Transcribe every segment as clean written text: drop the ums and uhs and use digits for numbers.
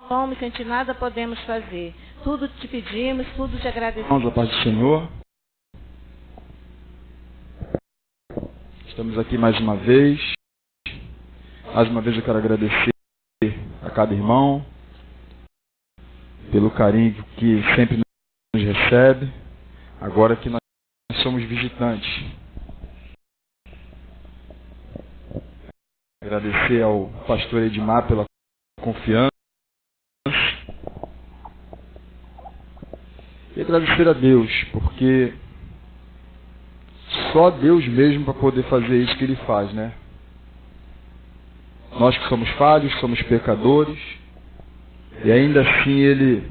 somos, sem ti nada podemos fazer. Tudo te pedimos, tudo te agradecemos. Vamos à paz do Senhor. Estamos aqui mais uma vez. Mais uma vez eu quero agradecer a cada irmão pelo carinho que sempre nos recebe. Agora que nós somos visitantes. Agradecer ao pastor Edmar pela confiança. E agradecer a Deus, porque só Deus mesmo para poder fazer isso que Ele faz, né? Nós que somos falhos, somos pecadores, e ainda assim Ele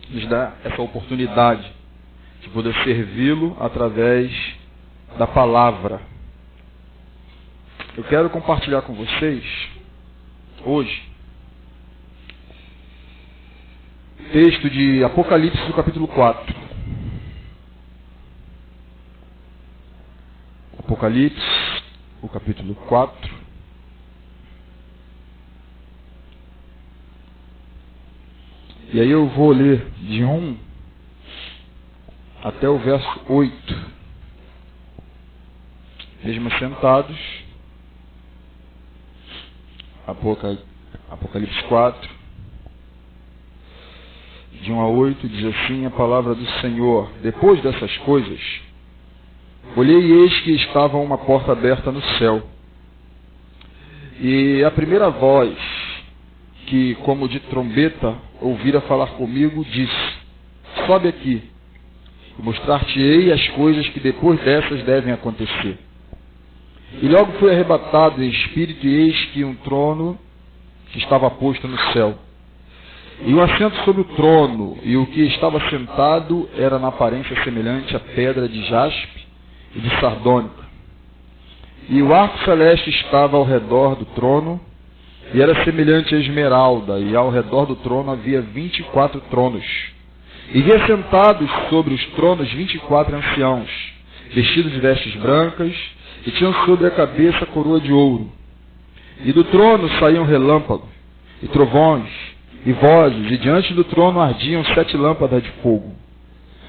nos dá essa oportunidade de poder servi-lo através da palavra. Eu quero compartilhar com vocês, hoje, texto de Apocalipse, do capítulo 4. Apocalipse, o capítulo 4. E aí eu vou ler de 1 até o verso 8. Mesmo sentados. Apocalipse 4. De 1 a 8 diz assim a palavra do Senhor: Depois dessas coisas, olhei e eis que estava uma porta aberta no céu. E a primeira voz, que como de trombeta ouvira falar comigo, disse: Sobe aqui, e mostrar-te-ei as coisas que depois dessas devem acontecer. E logo fui arrebatado em espírito, e eis que um trono estava posto no céu. E o assento sobre o trono, e o que estava sentado era na aparência semelhante a pedra de jaspe e de sardônica. E o arco celeste estava ao redor do trono, e era semelhante a esmeralda, e ao redor do trono havia 24 tronos. E via sentados sobre os tronos 24 anciãos, vestidos de vestes brancas, e tinham sobre a cabeça coroa de ouro. E do trono saíam relâmpagos, e trovões, e vozes, e diante do trono ardiam 7 lâmpadas de fogo,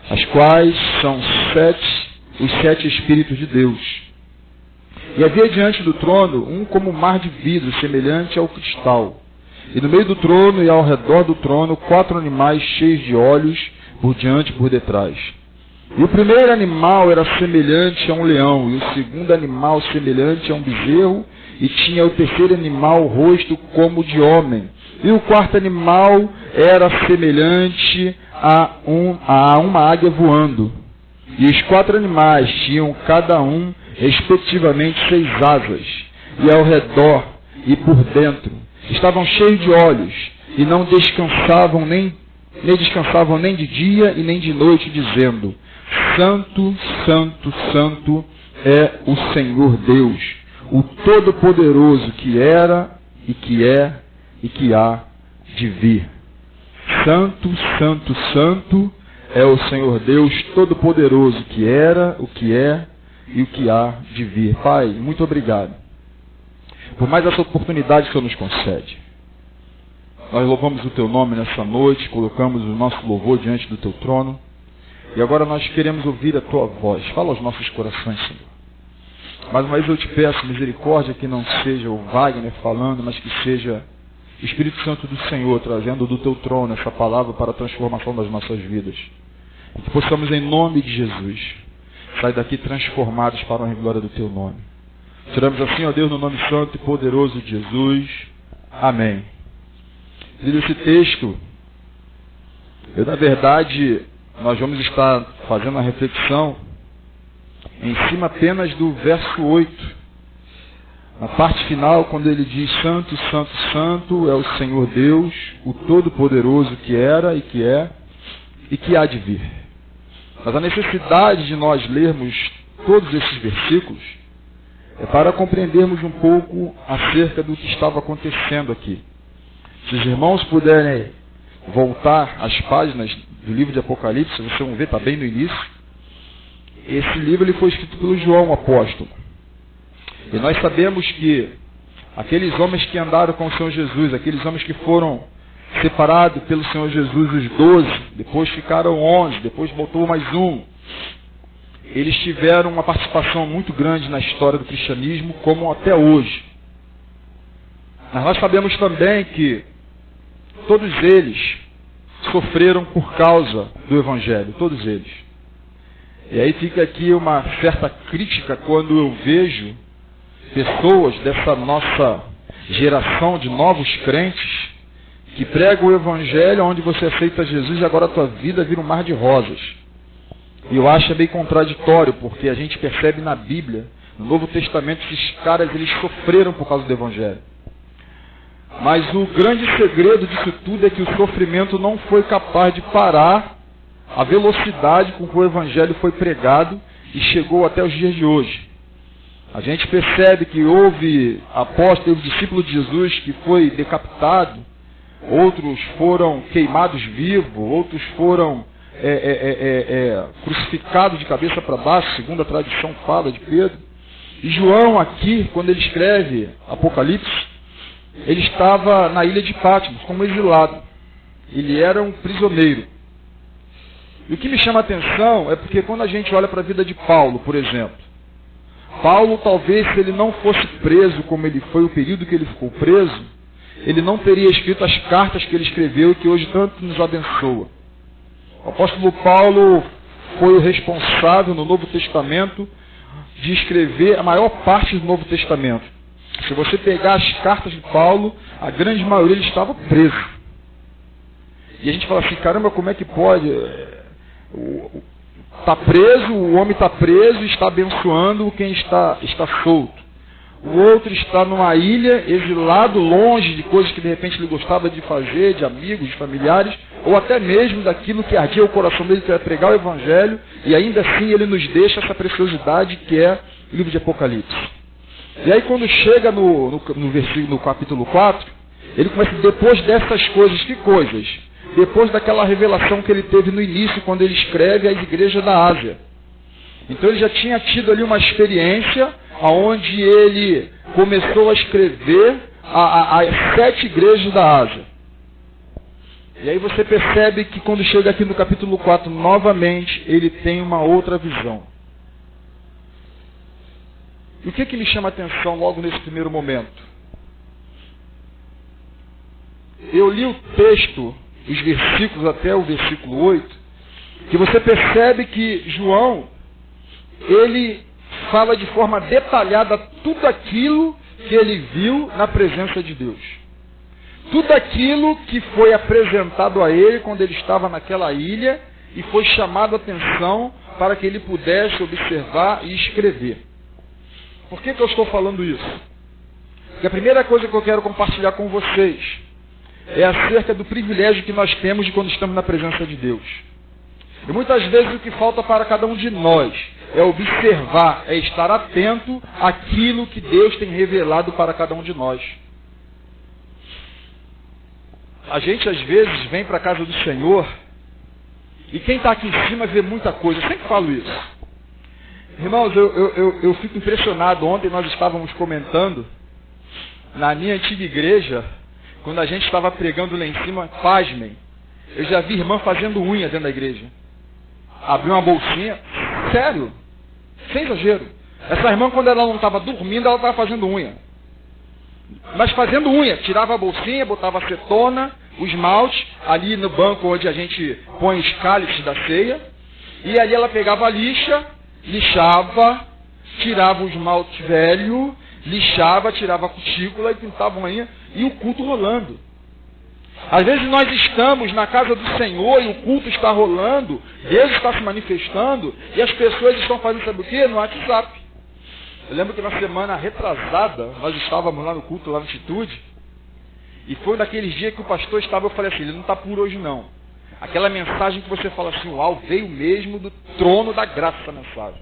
as quais são os 7 Espíritos de Deus. E havia diante do trono um como mar de vidro, semelhante ao cristal. E no meio do trono e ao redor do trono 4 animais cheios de olhos, por diante e por detrás. E o primeiro animal era semelhante a um leão, e o segundo animal semelhante a um bezerro, e tinha o terceiro animal o rosto como de homem. E o quarto animal era semelhante a uma águia voando. E os 4 animais tinham cada um, respectivamente, 6 asas, e ao redor e por dentro estavam cheios de olhos, e não descansavam nem de dia e nem de noite, dizendo: Santo, Santo, Santo é o Senhor Deus, o Todo-Poderoso, que era, e que é, e que há de vir. Santo, Santo, Santo é o Senhor Deus Todo-Poderoso, que era, o que é e o que há de vir. Pai, muito obrigado por mais essa oportunidade que o Senhor nos concede. Nós louvamos o Teu nome nessa noite, colocamos o nosso louvor diante do Teu trono, e agora nós queremos ouvir a Tua voz. Fala aos nossos corações, Senhor. Mais uma vez eu te peço misericórdia, que não seja o Wagner falando, mas que seja o Espírito Santo do Senhor trazendo do Teu trono essa palavra para a transformação das nossas vidas. E que possamos, em nome de Jesus, sair daqui transformados para a honra e glória do Teu nome. Tiramos assim, ó Deus, no nome santo e poderoso de Jesus. Amém. Esse texto, na verdade, nós vamos estar fazendo a reflexão em cima apenas do verso 8. Na parte final, quando ele diz: Santo, Santo, Santo é o Senhor Deus, o Todo-Poderoso, que era e que é e que há de vir. Mas a necessidade de nós lermos todos esses versículos é para compreendermos um pouco acerca do que estava acontecendo aqui. Se os irmãos puderem voltar às páginas do livro de Apocalipse, vocês vão ver, está bem no início. Esse livro ele foi escrito pelo João, o apóstolo. E nós sabemos que aqueles homens que andaram com o Senhor Jesus, aqueles homens que foram separado pelo Senhor Jesus os 12, depois ficaram 11, depois voltou mais um. Eles tiveram uma participação muito grande na história do cristianismo, como até hoje. Mas nós sabemos também que todos eles sofreram por causa do Evangelho, todos eles. E aí fica aqui uma certa crítica quando eu vejo pessoas dessa nossa geração de novos crentes que pregam o Evangelho onde você aceita Jesus e agora a tua vida vira um mar de rosas. E eu acho bem contraditório, porque a gente percebe na Bíblia, no Novo Testamento, que esses caras eles sofreram por causa do Evangelho. Mas o grande segredo disso tudo é que o sofrimento não foi capaz de parar a velocidade com que o Evangelho foi pregado e chegou até os dias de hoje. A gente percebe que houve apóstolos, discípulos de Jesus que foi decapitado, outros foram queimados vivos, outros foram crucificados de cabeça para baixo, segundo a tradição fala de Pedro. E João aqui, quando ele escreve Apocalipse, ele estava na ilha de Patmos como exilado. Ele era um prisioneiro. E o que me chama a atenção é porque quando a gente olha para a vida de Paulo, por exemplo, Paulo talvez se ele não fosse preso como ele foi o período que ele ficou preso, ele não teria escrito as cartas que ele escreveu e que hoje tanto nos abençoa. O apóstolo Paulo foi o responsável no Novo Testamento de escrever a maior parte do Novo Testamento. Se você pegar as cartas de Paulo, a grande maioria ele estava preso. E a gente fala assim, caramba, como é que pode? Está preso, o homem está preso e está abençoando quem está solto. O outro está numa ilha, exilado, longe de coisas que de repente ele gostava de fazer, de amigos, de familiares, ou até mesmo daquilo que ardia o coração dele, que era pregar o Evangelho, e ainda assim ele nos deixa essa preciosidade que é o livro de Apocalipse. E aí quando chega no capítulo 4, ele começa, depois dessas coisas, que coisas? Depois daquela revelação que ele teve no início, quando ele escreve às igrejas da Ásia. Então ele já tinha tido ali uma experiência onde ele começou a escrever as 7 igrejas da Ásia. E aí você percebe que quando chega aqui no capítulo 4, novamente, ele tem uma outra visão. E o que me chama a atenção logo nesse primeiro momento? Eu li o texto, os versículos até o versículo 8, que você percebe que João, ele fala de forma detalhada tudo aquilo que ele viu na presença de Deus. Tudo aquilo que foi apresentado a ele quando ele estava naquela ilha e foi chamado a atenção para que ele pudesse observar e escrever. Por que eu estou falando isso? Porque a primeira coisa que eu quero compartilhar com vocês é acerca do privilégio que nós temos de quando estamos na presença de Deus. E muitas vezes o que falta para cada um de nós é observar, é estar atento àquilo que Deus tem revelado para cada um de nós. A gente às vezes vem para a casa do Senhor e quem está aqui em cima vê muita coisa. Eu sempre falo isso. Irmãos, eu fico impressionado. Ontem nós estávamos comentando na minha antiga igreja, quando a gente estava pregando lá em cima, pasmem, eu já vi irmã fazendo unha dentro da igreja. Abriu uma bolsinha, sério, sem exagero. Essa irmã, quando ela não estava dormindo, ela estava fazendo unha. Mas fazendo unha, tirava a bolsinha, botava a acetona, o esmalte, ali no banco onde a gente põe os cálices da ceia, e ali ela pegava a lixa, lixava, tirava o esmalte velho, lixava, tirava a cutícula e pintava uma unha, e o culto rolando. Às vezes nós estamos na casa do Senhor e o culto está rolando, Deus está se manifestando e as pessoas estão fazendo, sabe o quê? No WhatsApp. Eu lembro que na semana retrasada, nós estávamos lá no culto, lá na Atitude, e foi daqueles dias que o pastor estava, eu falei assim, ele não está por hoje não. Aquela mensagem que você fala assim, uau, veio mesmo do trono da graça essa mensagem.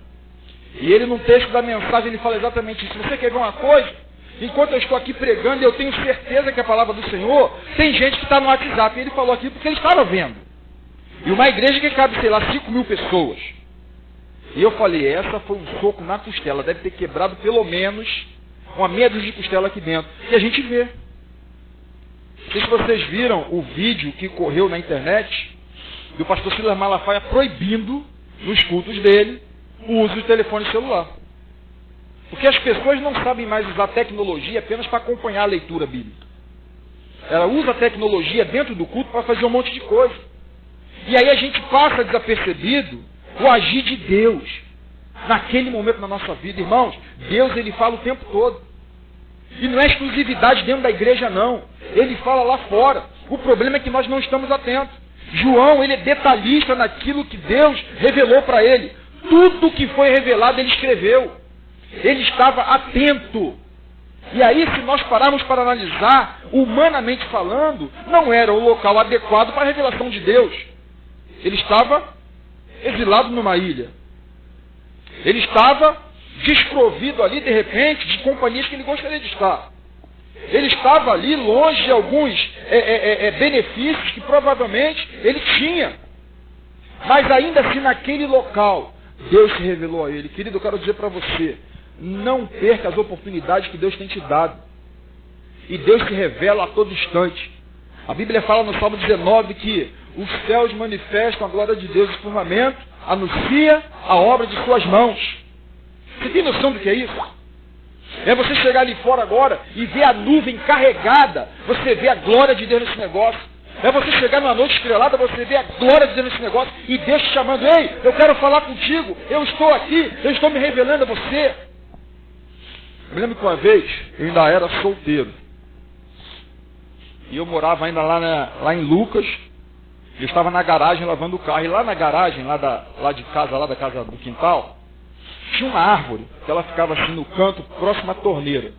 E ele no texto da mensagem, ele fala exatamente isso. Você quer ver uma coisa? Enquanto eu estou aqui pregando, eu tenho certeza que a palavra do Senhor, tem gente que está no WhatsApp. E ele falou aqui porque ele estava vendo. E uma igreja que cabe, sei lá, 5.000 pessoas. E eu falei, essa foi um soco na costela. Deve ter quebrado pelo menos uma meia dúzia de costela aqui dentro. E a gente vê. Não sei se vocês viram o vídeo que correu na internet do pastor Silas Malafaia proibindo, nos cultos dele, o uso de telefone celular. Porque as pessoas não sabem mais usar tecnologia apenas para acompanhar a leitura bíblica. Ela usa a tecnologia dentro do culto para fazer um monte de coisa. E aí a gente passa desapercebido o agir de Deus naquele momento na nossa vida. Irmãos, Deus ele fala o tempo todo. E não é exclusividade dentro da igreja não. Ele fala lá fora. O problema é que nós não estamos atentos. João, ele é detalhista naquilo que Deus revelou para ele. Tudo que foi revelado, ele escreveu. Ele estava atento. E aí, se nós pararmos para analisar, humanamente falando, não era o local adequado para a revelação de Deus. Ele estava exilado numa ilha. Ele estava desprovido ali, de repente, de companhias que ele gostaria de estar. Ele estava ali longe de alguns benefícios que provavelmente ele tinha. Mas ainda assim, naquele local, Deus se revelou a ele. Querido, eu quero dizer para você, não perca as oportunidades que Deus tem te dado. E Deus se revela a todo instante. A Bíblia fala no Salmo 19 que os céus manifestam a glória de Deus, o firmamento anuncia a obra de suas mãos. Você tem noção do que é isso? É você chegar ali fora agora e ver a nuvem carregada, você vê a glória de Deus nesse negócio. É você chegar numa noite estrelada, você vê a glória de Deus nesse negócio e Deus te chamando, ei, eu quero falar contigo, eu estou aqui, eu estou me revelando a você. Eu me lembro que uma vez eu ainda era solteiro. E eu morava ainda lá em Lucas. Eu estava na garagem lavando o carro. E lá na garagem, lá da casa do quintal, tinha uma árvore, que ela ficava assim no canto, próximo à torneira.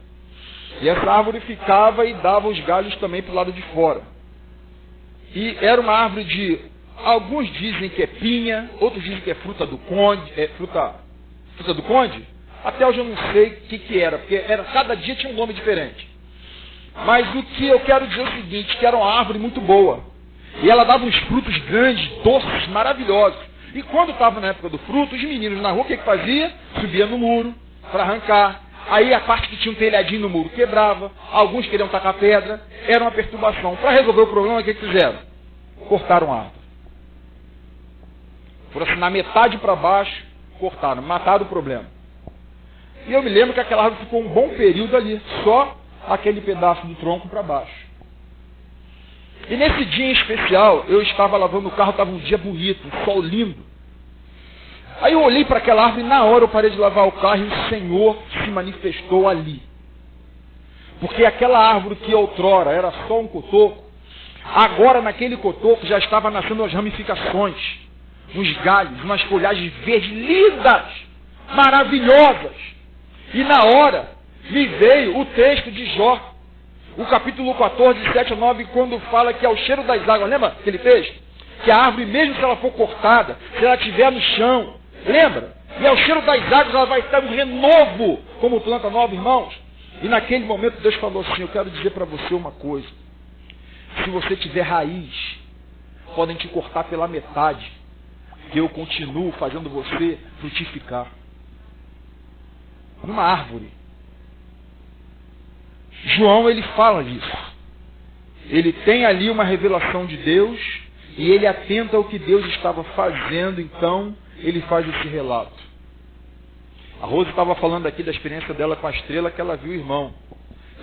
E essa árvore ficava e dava os galhos também para o lado de fora. E era uma árvore de, alguns dizem que é pinha, outros dizem que é fruta do conde, fruta do conde. Até hoje eu não sei o que era, porque cada dia tinha um nome diferente. Mas o que eu quero dizer é o seguinte, que era uma árvore muito boa. E ela dava uns frutos grandes, doces, maravilhosos. E quando estava na época do fruto, os meninos na rua, o que fazia? Subia no muro para arrancar. Aí a parte que tinha um telhadinho no muro quebrava. Alguns queriam tacar pedra. Era uma perturbação. Para resolver o problema, o que fizeram? Cortaram a árvore. Foram assim, na metade para baixo, cortaram, mataram o problema. E eu me lembro que aquela árvore ficou um bom período ali, só aquele pedaço do tronco para baixo. E nesse dia em especial, eu estava lavando o carro, estava um dia bonito, um sol lindo. Aí eu olhei para aquela árvore e na hora eu parei de lavar o carro e o Senhor se manifestou ali. Porque aquela árvore que outrora era só um cotoco, agora naquele cotoco já estava nascendo as ramificações, uns galhos, umas folhagens verdes lindas, maravilhosas. E na hora me veio o texto de Jó, o capítulo 14, 7 a 9, quando fala que ao cheiro das águas, lembra aquele texto? Que a árvore, mesmo se ela for cortada, se ela estiver no chão, lembra? E ao cheiro das águas ela vai estar um renovo, como planta nova, irmãos. E naquele momento Deus falou assim, eu quero dizer para você uma coisa. Se você tiver raiz, podem te cortar pela metade, que eu continuo fazendo você frutificar. Numa árvore. João, ele fala disso. Ele tem ali uma revelação de Deus e ele atenta ao que Deus estava fazendo, então ele faz esse relato. A Rose estava falando aqui da experiência dela com a estrela que ela viu o irmão.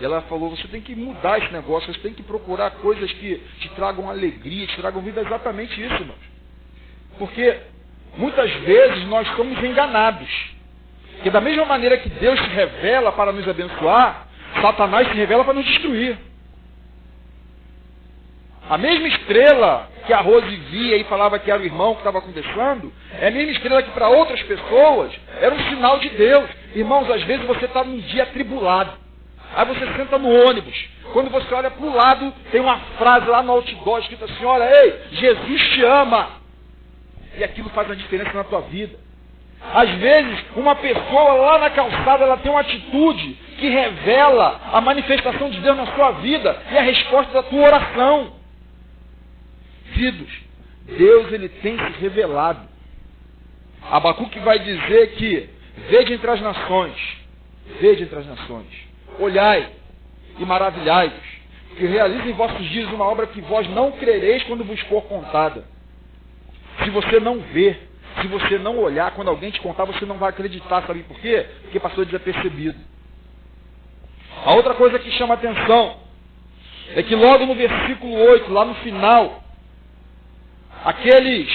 E ela falou, você tem que mudar esse negócio, você tem que procurar coisas que te tragam alegria, te tragam vida, exatamente isso, irmãos. Porque muitas vezes nós somos enganados. Porque da mesma maneira que Deus se revela para nos abençoar, Satanás se revela para nos destruir. A mesma estrela que a Rose via e falava que era o irmão que estava conversando, é a mesma estrela que para outras pessoas era um sinal de Deus. Irmãos, às vezes você está num dia atribulado. Aí você senta no ônibus. Quando você olha para o lado, tem uma frase lá no outdoor escrita assim, olha, ei, Jesus te ama. E aquilo faz uma diferença na tua vida. Às vezes, uma pessoa lá na calçada, ela tem uma atitude que revela a manifestação de Deus na sua vida e a resposta da tua oração. Queridos, Deus, ele tem se revelado. Abacuque vai dizer que vede entre as nações, olhai e maravilhai-vos, que realize em vossos dias uma obra que vós não crereis quando vos for contada. Se você não ver, se você não olhar, quando alguém te contar, você não vai acreditar. Sabe por quê? Porque passou desapercebido. A outra coisa que chama atenção é que logo no versículo 8, lá no final, aqueles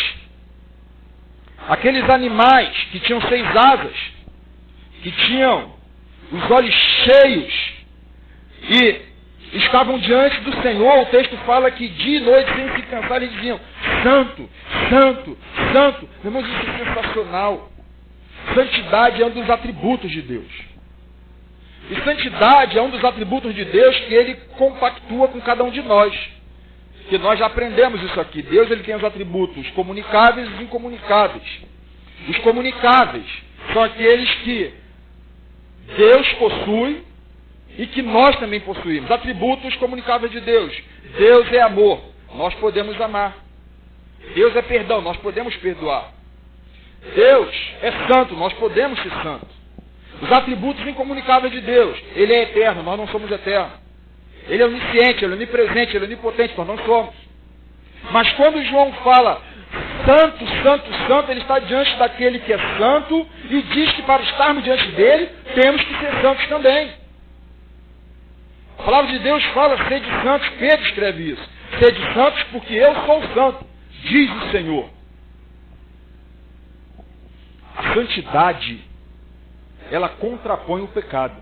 animais que tinham 6 asas, que tinham os olhos cheios e estavam diante do Senhor, o texto fala que dia e noite, sem se cansar, eles diziam: Santo, Santo, Santo. Meu irmão, isso é sensacional. Santidade é um dos atributos de Deus. E santidade é um dos atributos de Deus que Ele compactua com cada um de nós. Que nós já aprendemos isso aqui. Deus, Ele tem os atributos comunicáveis e incomunicáveis. Os comunicáveis são aqueles que Deus possui e que nós também possuímos. Atributos comunicáveis de Deus. Deus é amor, nós podemos amar. Deus é perdão, nós podemos perdoar. Deus é santo, nós podemos ser santos. Os atributos incomunicáveis de Deus: Ele é eterno, nós não somos eternos. Ele é onisciente, Ele é onipresente, Ele é onipotente, nós não somos. Mas quando João fala Santo, Santo, Santo, ele está diante daquele que é santo e diz que para estarmos diante dele, temos que ser santos também. A palavra de Deus fala: sede santos. Pedro escreve isso: sede santos porque eu sou santo, diz o Senhor. A santidade, ela contrapõe o pecado.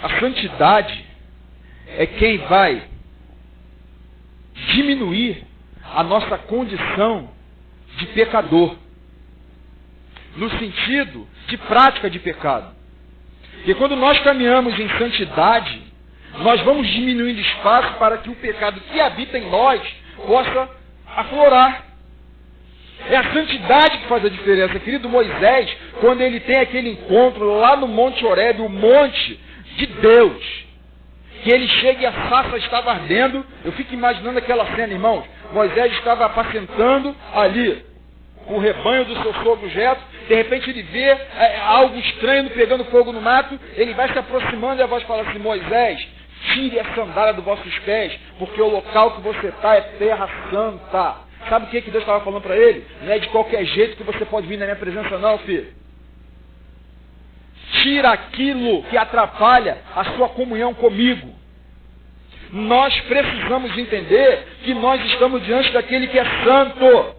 A santidade é quem vai diminuir a nossa condição de pecador, no sentido de prática de pecado. Porque quando nós caminhamos em santidade, nós vamos diminuindo espaço para que o pecado que habita em nós possa aflorar. É a santidade que faz a diferença. Querido Moisés, quando ele tem aquele encontro lá no Monte Horebe, o monte de Deus, que ele chega e a sarça estava ardendo, eu fico imaginando aquela cena, irmãos. Moisés estava apacentando ali o rebanho do seu sogro Jetro. De repente ele vê algo estranho pegando fogo no mato. Ele vai se aproximando e a voz fala assim: Moisés, tire a sandália dos vossos pés, porque o local que você está é terra santa. Sabe o que Deus estava falando para ele? Não é de qualquer jeito que você pode vir na minha presença não, filho. Tira aquilo que atrapalha a sua comunhão comigo. Nós precisamos entender que nós estamos diante daquele que é santo.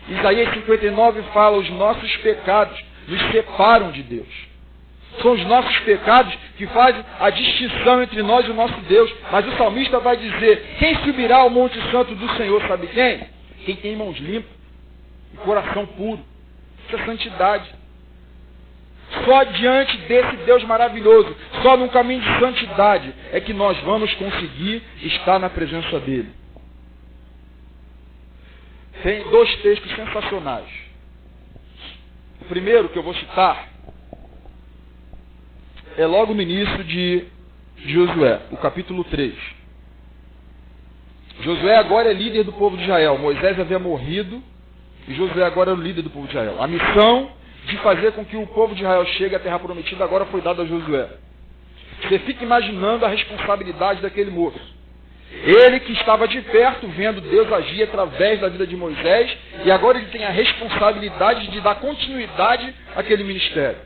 Isaías 59 fala: os nossos pecados nos separam de Deus. São os nossos pecados que fazem a distinção entre nós e o nosso Deus. Mas o salmista vai dizer: quem subirá ao monte santo do Senhor? Sabe quem? Quem tem mãos limpas e coração puro. Isso é santidade. Só diante desse Deus maravilhoso, só num caminho de santidade, é que nós vamos conseguir estar na presença dele. Tem 2 textos sensacionais. O primeiro que eu vou citar é logo no início de Josué, o capítulo 3. Josué agora é líder do povo de Israel. Moisés havia morrido e Josué agora é o líder do povo de Israel. A missão de fazer com que o povo de Israel chegue à terra prometida agora foi dada a Josué. Você fica imaginando a responsabilidade daquele moço. Ele que estava de perto vendo Deus agir através da vida de Moisés, e agora ele tem a responsabilidade de dar continuidade àquele ministério.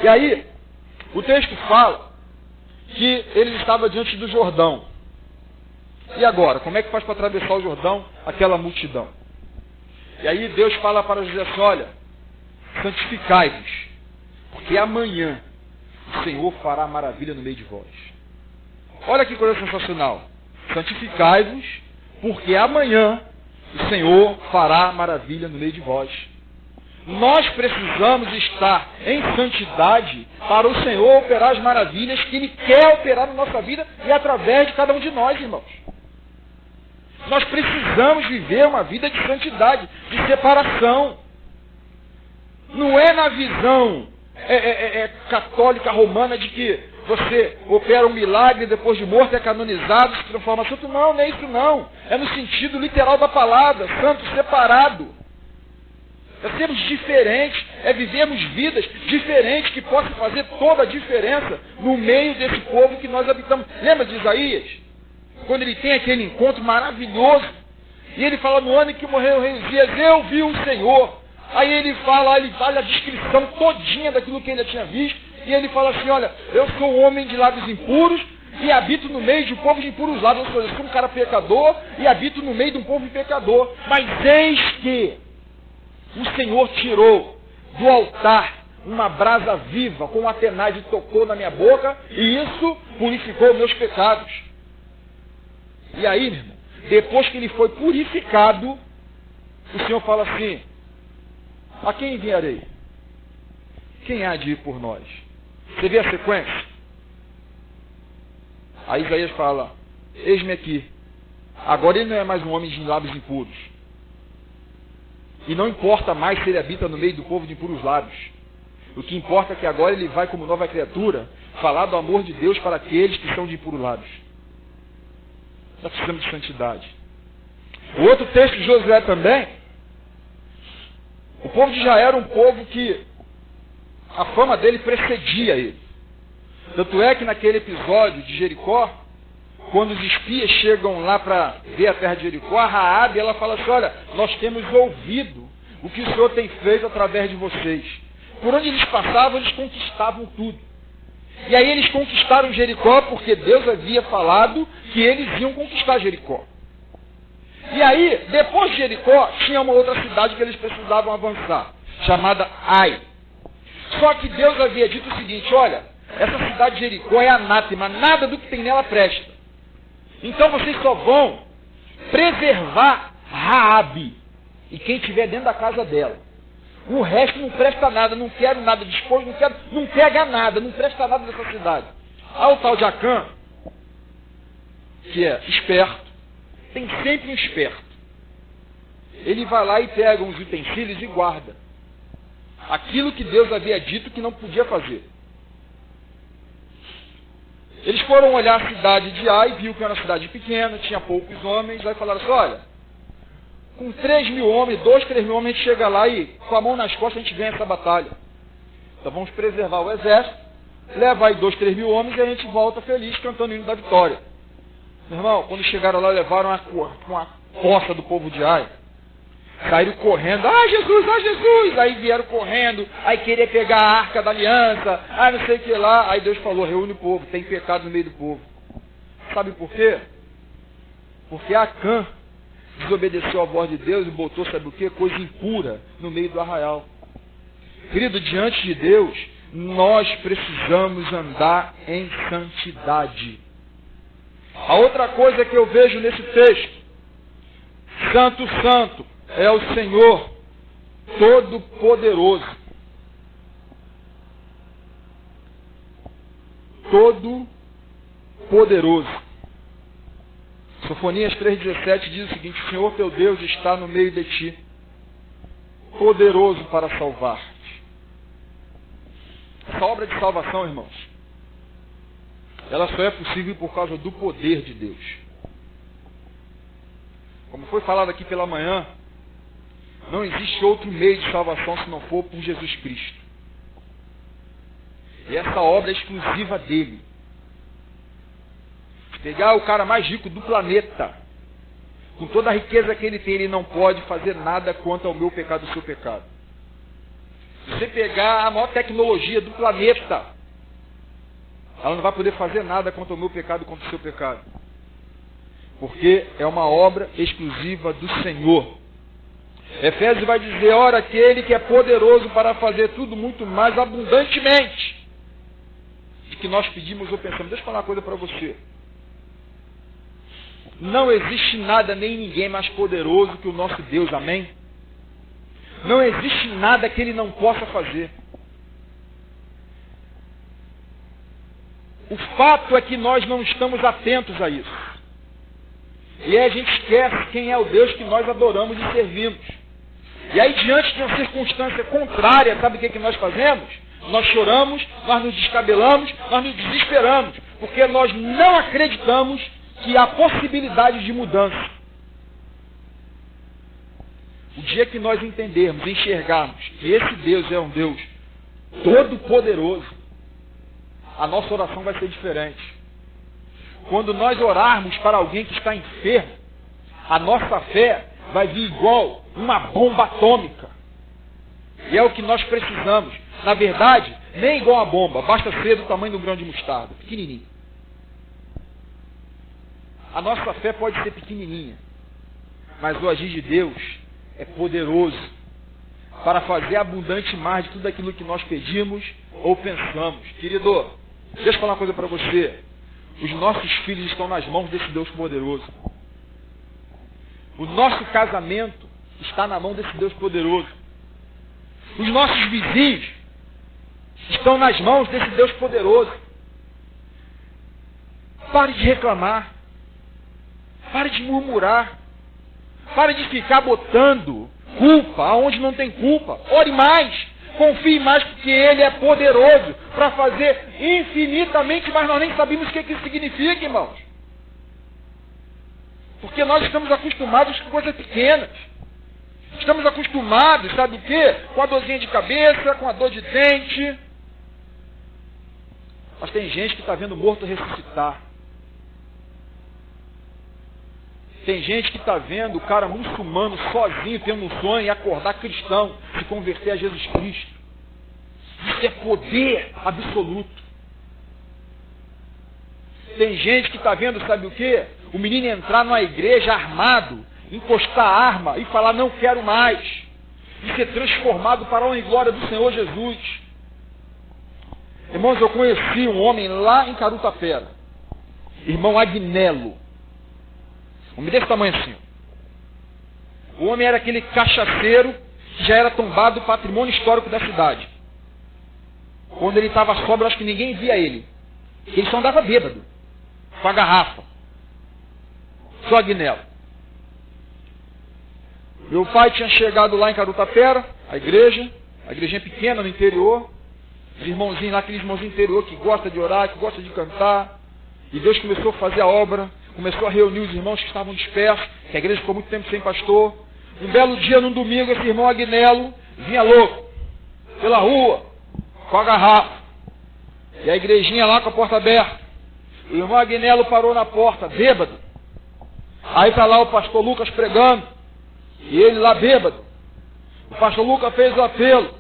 E aí, o texto fala que ele estava diante do Jordão. E agora, como é que faz para atravessar o Jordão? Aquela multidão. E aí Deus fala para José assim: olha, santificai-vos, porque amanhã o Senhor fará maravilha no meio de vós. Olha que coisa sensacional. Santificai-vos, porque amanhã o Senhor fará maravilha no meio de vós. Nós precisamos estar em santidade para o Senhor operar as maravilhas que Ele quer operar na nossa vida e através de cada um de nós, irmãos. Nós precisamos viver uma vida de santidade, de separação. Não é na visão católica romana de que você opera um milagre, depois de morto é canonizado, se transforma santo. Não, não é isso não. É no sentido literal da palavra, santo separado. é sermos diferentes, é vivermos vidas diferentes que possam fazer toda a diferença no meio desse povo que nós habitamos. Lembra de Isaías? Quando ele tem aquele encontro maravilhoso, e ele fala, no ano em que morreu o rei Uzias, eu vi o Senhor. Aí ele fala a descrição todinha daquilo que ele já tinha visto, e ele fala assim, olha, eu sou um homem de lábios impuros, e habito no meio de um povo de impuros lábios. Eu sou um cara pecador, e habito no meio de um povo pecador. Mas eis que o Senhor tirou do altar uma brasa viva com uma tenaz e tocou na minha boca, e isso purificou meus pecados. E aí, meu irmão, depois que ele foi purificado, o Senhor fala assim, a quem enviarei? Quem há de ir por nós? Você vê a sequência? Aí Isaías fala, eis-me aqui. Agora ele não é mais um homem de lábios impuros. E não importa mais se ele habita no meio do povo de impuros lábios. O que importa é que agora ele vai, como nova criatura, falar do amor de Deus para aqueles que são de impuros lábios. Nós precisamos de santidade. O outro texto de Josué também, o povo de Israel era um povo que a fama dele precedia ele. Tanto é que naquele episódio de Jericó, quando os espias chegam lá para ver a terra de Jericó, a Raabe, ela fala assim, olha, nós temos ouvido o que o Senhor tem feito através de vocês. Por onde eles passavam, eles conquistavam tudo. E aí eles conquistaram Jericó porque Deus havia falado que eles iam conquistar Jericó. E aí, depois de Jericó, tinha uma outra cidade que eles precisavam avançar, chamada Ai. Só que Deus havia dito o seguinte, olha, essa cidade de Jericó é anátema, nada do que tem nela presta. Então vocês só vão preservar Raabe e quem estiver dentro da casa dela. O resto não presta nada, não quero nada disposto, não pega nada, não presta nada dessa cidade. Há o tal de Acã, que é esperto, tem sempre um esperto. Ele vai lá e pega uns utensílios e guarda aquilo que Deus havia dito que não podia fazer. Eles foram olhar a cidade de Ai, viu que era uma cidade pequena, tinha poucos homens, aí falaram assim, olha, com 3 mil homens, 2, 3 mil homens, a gente chega lá e com a mão nas costas a gente ganha essa batalha. Então vamos preservar o exército, leva aí 2, 3 mil homens e a gente volta feliz cantando o hino da vitória. Meu irmão, quando chegaram lá, levaram uma poça do povo de Ai. Saíram correndo, Jesus, aí vieram correndo, aí queria pegar a arca da aliança, não sei o que lá, aí Deus falou, reúne o povo, tem pecado no meio do povo. Sabe por quê? Porque Acã desobedeceu a voz de Deus e botou, sabe o que? Coisa impura no meio do arraial. Querido, diante de Deus, nós precisamos andar em santidade. A outra coisa que eu vejo nesse texto, Santo, Santo, é o Senhor Todo-Poderoso. Todo-Poderoso. Sofonias 3,17 diz o seguinte, o Senhor teu Deus está no meio de ti, poderoso para salvar-te. Essa obra de salvação, irmãos, ela só é possível por causa do poder de Deus. Como foi falado aqui pela manhã, não existe outro meio de salvação se não for por Jesus Cristo. E essa obra é exclusiva dele. Pegar o cara mais rico do planeta, com toda a riqueza que ele tem, ele não pode fazer nada contra o meu pecado e o seu pecado. Se você pegar a maior tecnologia do planeta, ela não vai poder fazer nada contra o meu pecado e contra o seu pecado. Porque é uma obra exclusiva do Senhor. Efésios vai dizer, ora, aquele que é poderoso para fazer tudo muito mais abundantemente do que nós pedimos ou pensamos. Deixa eu falar uma coisa para você. Não existe nada nem ninguém mais poderoso que o nosso Deus, amém? Não existe nada que Ele não possa fazer. O fato é que nós não estamos atentos a isso. E aí a gente esquece quem é o Deus que nós adoramos e servimos. E aí, diante de uma circunstância contrária, sabe o que nós fazemos? Nós choramos, nós nos descabelamos, nós nos desesperamos, porque nós não acreditamos que há possibilidade de mudança. O dia que nós entendermos, enxergarmos que esse Deus é um Deus todo-poderoso, a nossa oração vai ser diferente. Quando nós orarmos para alguém que está enfermo, a nossa fé vai vir igual uma bomba atômica. E é o que nós precisamos. Na verdade, nem igual uma bomba, basta ser do tamanho de um grão de mostarda, pequenininho. A nossa fé pode ser pequenininha, mas o agir de Deus é poderoso para fazer abundante mais de tudo aquilo que nós pedimos ou pensamos. Querido, deixa eu falar uma coisa para você. Os nossos filhos estão nas mãos desse Deus poderoso. O nosso casamento está na mão desse Deus poderoso. Os nossos vizinhos estão nas mãos desse Deus poderoso. Pare de reclamar. Pare de murmurar. Pare de ficar botando culpa aonde não tem culpa. Ore mais. Confie mais, porque Ele é poderoso para fazer infinitamente, mas nós nem sabemos o que isso significa, irmãos. Porque nós estamos acostumados com coisas pequenas. Estamos acostumados, sabe o quê? Com a dorzinha de cabeça, com a dor de dente. Mas tem gente que está vendo morto ressuscitar. Tem gente que está vendo o cara muçulmano sozinho, tendo um sonho, e acordar cristão, se converter a Jesus Cristo. Isso é poder absoluto. Tem gente que está vendo, sabe o quê? O menino entrar numa igreja armado, encostar a arma e falar, não quero mais. E ser transformado para a honra e glória do Senhor Jesus. Irmãos, eu conheci um homem lá em Carutapera. Irmão Agnello. Homem desse tamanho assim. O homem era aquele cachaceiro que já era tombado do patrimônio histórico da cidade. Quando ele estava sóbrio, acho que ninguém via ele. Ele só andava bêbado, com a garrafa. Só Agnello. Meu pai tinha chegado lá em Carutapera, a igrejinha pequena no interior. Os irmãozinhos lá, aqueles irmãozinhos interior que gosta de orar, que gosta de cantar. E Deus começou a fazer a obra. Começou a reunir os irmãos que estavam dispersos, que a igreja ficou muito tempo sem pastor. Um belo dia, num domingo, esse irmão Agnello vinha louco, pela rua, com a garrafa. E a igrejinha lá com a porta aberta. O irmão Agnello parou na porta, bêbado. Aí está lá o pastor Lucas pregando, e ele lá bêbado. O pastor Lucas fez o apelo.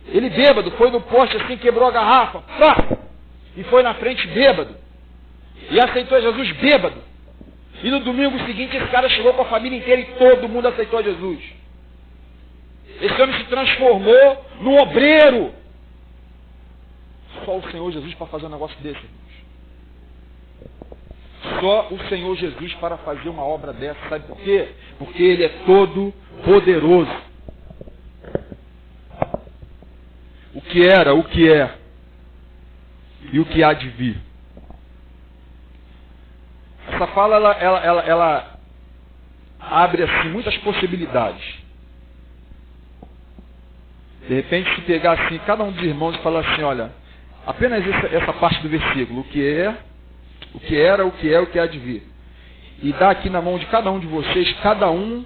Ele bêbado, foi no poste assim, quebrou a garrafa, pá, e foi na frente bêbado. E aceitou Jesus bêbado. E no domingo seguinte esse cara chegou com a família inteira e todo mundo aceitou Jesus. Esse homem se transformou num obreiro. Só o Senhor Jesus para fazer um negócio desse, irmãos. Só o Senhor Jesus para fazer uma obra dessa. Sabe por quê? Porque Ele é todo poderoso. O que era, o que é e o que há de vir. Essa fala, ela abre assim muitas possibilidades. De repente, se pegar assim, cada um dos irmãos e falar assim, olha, apenas essa parte do versículo, o que é, o que era, o que é, o que há de vir. E dá aqui na mão de cada um de vocês, cada um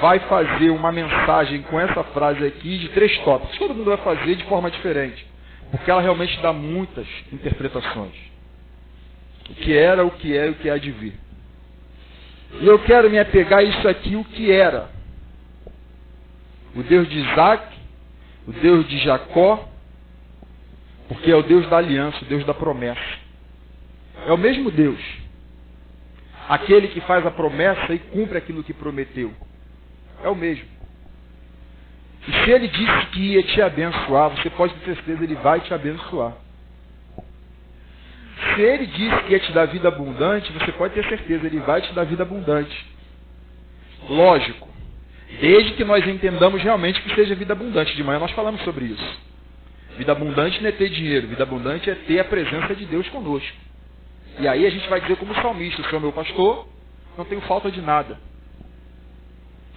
vai fazer uma mensagem com essa frase aqui de 3 tópicos. Todo mundo vai fazer de forma diferente, porque ela realmente dá muitas interpretações. O que era, o que é e o que há de vir. E eu quero me apegar a isso aqui, o que era. O Deus de Isaac, o Deus de Jacó, porque é o Deus da aliança, o Deus da promessa. É o mesmo Deus. Aquele que faz a promessa e cumpre aquilo que prometeu. É o mesmo. E se Ele disse que ia te abençoar, você pode ter certeza, Ele vai te abençoar. Se Ele disse que ia te dar vida abundante, você pode ter certeza, Ele vai te dar vida abundante. Lógico, desde que nós entendamos realmente que seja vida abundante. De manhã nós falamos sobre isso. Vida abundante não é ter dinheiro, vida abundante é ter a presença de Deus conosco. E aí a gente vai dizer como salmista, o Senhor é meu pastor, não tenho falta de nada.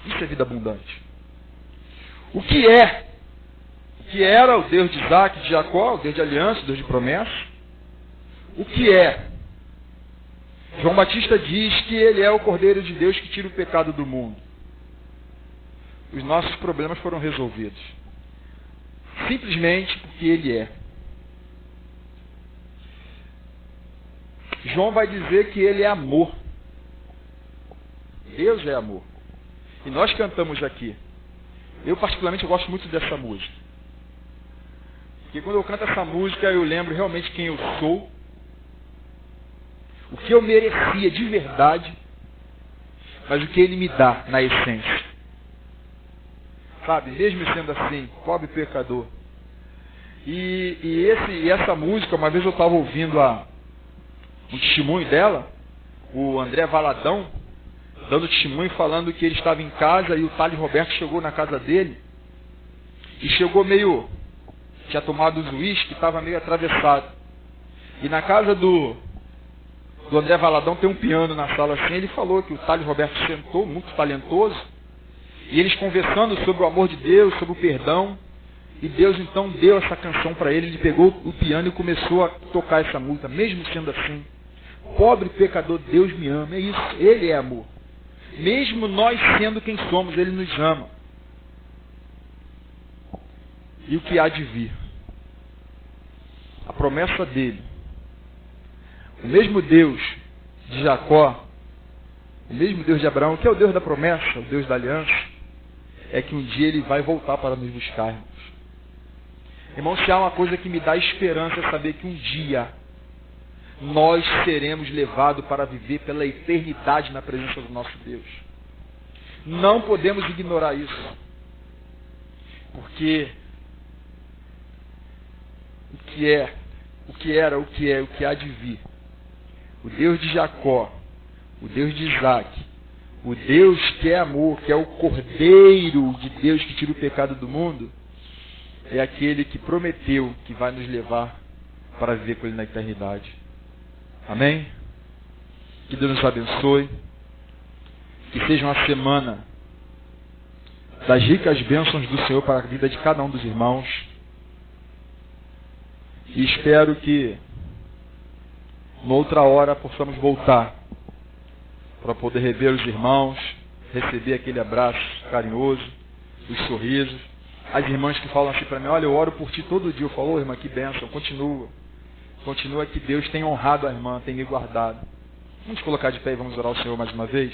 Isso é vida abundante. O que é? O que era o Deus de Isaac, de Jacó, o Deus de aliança, o Deus de promessa? O que é? João Batista diz que Ele é o Cordeiro de Deus que tira o pecado do mundo. os nossos problemas foram resolvidos. Simplesmente porque Ele é. João vai dizer que Ele é amor. Deus é amor. E nós cantamos aqui. Eu particularmente gosto muito dessa música. Porque quando eu canto essa música eu lembro realmente quem eu sou. O que eu merecia de verdade. Mas o que Ele me dá na essência. Sabe, mesmo sendo assim, pobre pecador. E essa música, uma vez eu estava ouvindo um testemunho dela, o André Valadão, dando testemunho, falando que ele estava em casa e o Thales Roberto chegou na casa dele, e chegou tinha tomado os uísque, estava meio atravessado. E na casa do André Valadão tem um piano na sala assim, ele falou que o Thales Roberto sentou, muito talentoso, e eles conversando sobre o amor de Deus, sobre o perdão, e Deus então deu essa canção para ele, ele pegou o piano e começou a tocar essa música, mesmo sendo assim. Pobre pecador, Deus me ama, é isso, Ele é amor. Mesmo nós sendo quem somos, Ele nos ama. E o que há de vir? A promessa dele. O mesmo Deus de Jacó, o mesmo Deus de Abraão, que é o Deus da promessa, o Deus da aliança, é que um dia Ele vai voltar para nos buscar, irmãos. Irmão, se há uma coisa que me dá esperança é saber que um dia nós seremos levados para viver pela eternidade na presença do nosso Deus. Não podemos ignorar isso. Porque o que era, o que há de vir. O Deus de Jacó, o Deus de Isaac, o Deus que é amor, que é o Cordeiro de Deus que tira o pecado do mundo, é aquele que prometeu que vai nos levar para viver com Ele na eternidade. Amém? Que Deus nos abençoe. Que seja uma semana das ricas bênçãos do Senhor para a vida de cada um dos irmãos. E espero que noutra hora possamos voltar para poder rever os irmãos, receber aquele abraço carinhoso, os sorrisos. As irmãs que falam assim para mim, olha, eu oro por ti todo dia. Eu falo, oh, irmã, que bênção, continua. Continua que Deus tem honrado a irmã, tem me guardado. Vamos colocar de pé e vamos orar ao Senhor mais uma vez?